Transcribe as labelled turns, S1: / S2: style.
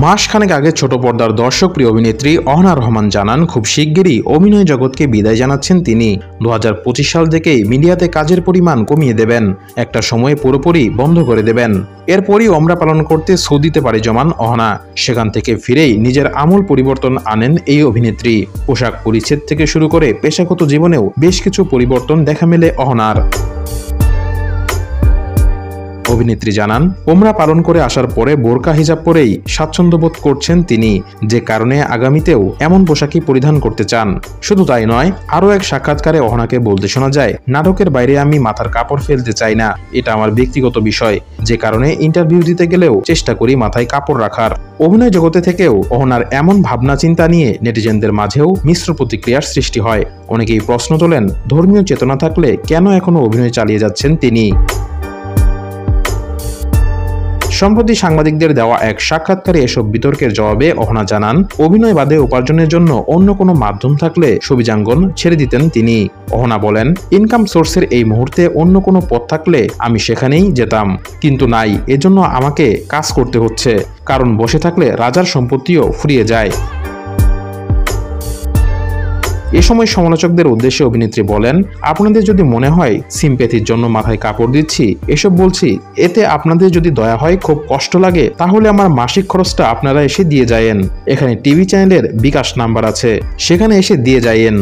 S1: মাসখানেক আগে ছোট পর্দার দর্শকপ্রিয় অভিনেত্রী অহনা রহমান জানান খুব শিগগিরই অভিনয় জগৎকে বিদায় জানাচ্ছেন তিনি। 2025 সাল থেকেই মিডিয়াতে কাজের পরিমাণ কমিয়ে দেবেন, একটা সময়ে পুরোপুরি বন্ধ করে দেবেন। এরপরই ওমরা পালন করতে সৌদিতে পাড়ি জমান অহনা। সেখান থেকে ফিরেই নিজের আমূল পরিবর্তন আনেন এই অভিনেত্রী। পোশাক পরিচ্ছদ থেকে শুরু করে পেশাগত জীবনেও বেশ কিছু পরিবর্তন দেখা মেলে অহনার। অভিনেত্রী জানান, ওমরা পালন করে আসার পরে বোরকা হিজাব পরেই স্বাচ্ছন্দ্য বোধ করছেন তিনি, যে কারণে আগামীতেও এমন পোশাকই পরিধান করতে চান। শুধু তাই নয়, আরও এক সাক্ষাৎকারে অহনাকে বলতে শোনা যায়, নাটকের বাইরে আমি মাথার কাপড় ফেলতে চাই না, এটা আমার ব্যক্তিগত বিষয়, যে কারণে ইন্টারভিউ দিতে গেলেও চেষ্টা করি মাথায় কাপড় রাখার। অভিনয় জগতে থেকেও অহনার এমন ভাবনা চিন্তা নিয়ে নেটিজেনদের মাঝেও মিশ্র প্রতিক্রিয়ার সৃষ্টি হয়। অনেকেই প্রশ্ন তোলেন, ধর্মীয় চেতনা থাকলে কেন এখনো অভিনয় চালিয়ে যাচ্ছেন তিনি। সম্প্রতি সাংবাদিকদের দেওয়া এক সাক্ষাৎকারে এসব বিতর্কের জবাবে অহনা জানান, অভিনয় বাদে উপার্জনের জন্য অন্য কোনো মাধ্যম থাকলে ছবিজাঙ্গন ছেড়ে দিতেন তিনি। অহনা বলেন, ইনকাম সোর্সের এই মুহূর্তে অন্য কোনো পথ থাকলে আমি সেখানেই যেতাম, কিন্তু নাই, এজন্য আমাকে কাজ করতে হচ্ছে, কারণ বসে থাকলে রাজার সম্পত্তিও ফুরিয়ে যায়। এ সময় সমালোচকদের উদ্দেশ্যে অভিনেত্রী বলেন, আপনাদের যদি মনে হয় সিম্প্যাথির জন্য মাথায় কাপড় দিচ্ছি, এসব বলছি, এতে আপনাদের যদি দয়া হয়, খুব কষ্ট লাগে, তাহলে আমার মাসিক খরচটা আপনারা এসে দিয়ে যায়েন। এখানে টিভি চ্যানেলের বিকাশ নাম্বার আছে, সেখানে এসে দিয়ে যায়েন।